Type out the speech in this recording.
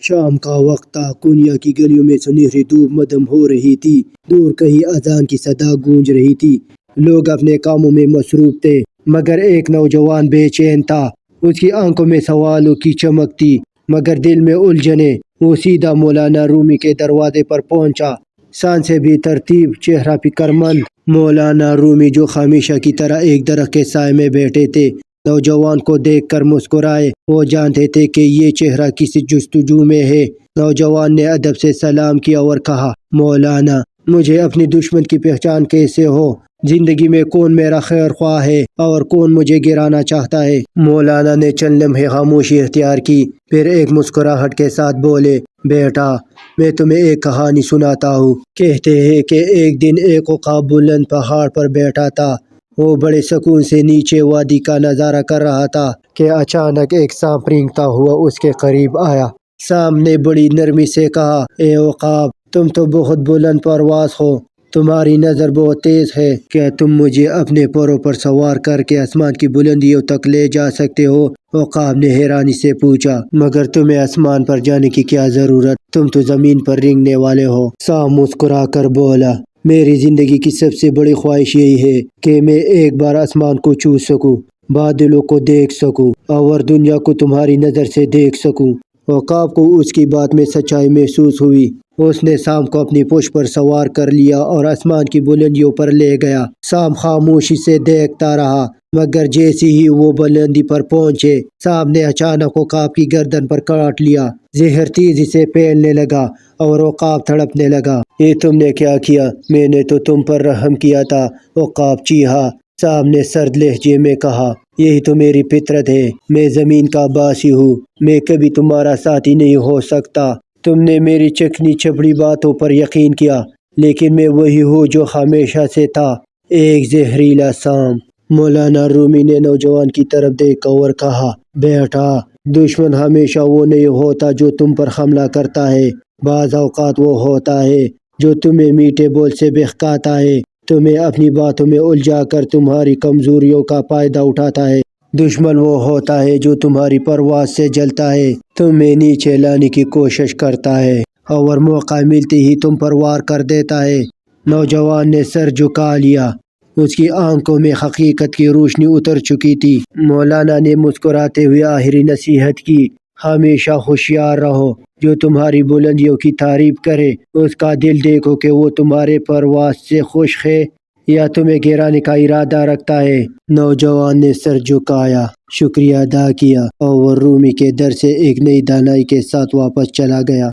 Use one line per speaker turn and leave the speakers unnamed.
شام کا وقت تھا، کونیا کی گلیوں میں سنہری دھوپ مدھم ہو رہی تھی، دور کہیں اذان کی صدا گونج رہی تھی، لوگ اپنے کاموں میں مصروف تھے، مگر ایک نوجوان بے چین تھا، اس کی آنکھوں میں سوالوں کی چمک تھی مگر دل میں الجھنیں۔ وہ سیدھا مولانا رومی کے دروازے پر پہنچا، سان سے بھی ترتیب، چہرہ فکر مند۔ مولانا رومی جو ہمیشہ کی طرح ایک درخت کے سائے میں بیٹھے تھے، نوجوان کو دیکھ کر مسکرائے، وہ جانتے تھے کہ یہ چہرہ کسی جستجو میں ہے۔ نوجوان نے ادب سے سلام کیا اور کہا، مولانا، مجھے اپنی دشمن کی پہچان کیسے ہو؟ زندگی میں کون میرا خیر خواہ ہے اور کون مجھے گرانا چاہتا ہے؟ مولانا نے چند لمحے خاموشی اختیار کی، پھر ایک مسکراہٹ کے ساتھ بولے، بیٹا، میں تمہیں ایک کہانی سناتا ہوں۔ کہتے ہیں کہ ایک دن ایک عقاب بلند پہاڑ پر بیٹھا تھا، وہ بڑے سکون سے نیچے وادی کا نظارہ کر رہا تھا کہ اچانک ایک سانپ رینگتا ہوا اس کے قریب آیا۔ سانپ نے بڑی نرمی سے کہا، اے عقاب، تم تو بہت بلند پرواز ہو، تمہاری نظر بہت تیز ہے، کیا تم مجھے اپنے پروں پر سوار کر کے آسمان کی بلندیوں تک لے جا سکتے ہو؟ عقاب نے حیرانی سے پوچھا، مگر تمہیں آسمان پر جانے کی کیا ضرورت؟ تم تو زمین پر رینگنے والے ہو۔ سانپ مسکرا کر بولا، میری زندگی کی سب سے بڑی خواہش یہی ہے کہ میں ایک بار آسمان کو چھو سکوں، بادلوں کو دیکھ سکوں اور دنیا کو تمہاری نظر سے دیکھ سکوں۔ عقاب کو اس کی بات میں سچائی محسوس ہوئی، اس نے سانپ کو اپنی پشت پر سوار کر لیا اور آسمان کی بلندیوں پر لے گیا۔ سانپ خاموشی سے دیکھتا رہا، مگر جیسے ہی وہ بلندی پر پہنچے، سانپ نے اچانک عقاب کی گردن پر کاٹ لیا۔ زہر تیزی سے پھیلنے لگا اور عقاب تڑپنے لگا۔ یہ تم نے کیا کیا؟ میں نے تو تم پر رحم کیا تھا، عقاب چیخا۔ سانپ نے سرد لہجے میں کہا، یہی تو میری فطرت ہے، میں زمین کا باسی ہوں، میں کبھی تمہارا ساتھی نہیں ہو سکتا۔ تم نے میری چکنی چپڑی باتوں پر یقین کیا، لیکن میں وہی ہوں جو ہمیشہ سے تھا، ایک زہریلا سانپ۔ مولانا رومی نے نوجوان کی طرف دیکھا اور کہا، بیٹا، دشمن ہمیشہ وہ نہیں ہوتا جو تم پر حملہ کرتا ہے، بعض اوقات وہ ہوتا ہے جو تمہیں میٹھے بول سے بہکاتا ہے، تمہیں اپنی باتوں میں الجھا کر تمہاری کمزوریوں کا فائدہ اٹھاتا ہے۔ دشمن وہ ہوتا ہے جو تمہاری پرواز سے جلتا ہے، تمہیں نیچے لانے کی کوشش کرتا ہے اور موقع ملتے ہی تم پر وار کر دیتا ہے۔ نوجوان نے سر جھکا لیا، اس کی آنکھوں میں حقیقت کی روشنی اتر چکی تھی۔ مولانا نے مسکراتے ہوئے آخری نصیحت کی، ہمیشہ ہوشیار رہو، جو تمہاری بلندیوں کی تعریف کرے اس کا دل دیکھو کہ وہ تمہارے پرواز سے خوش ہے یا تمہیں گرانے کا ارادہ رکھتا ہے۔ نوجوان نے سر جھکایا، شکریہ ادا کیا اور رومی کے در سے ایک نئی دانائی کے ساتھ واپس چلا گیا۔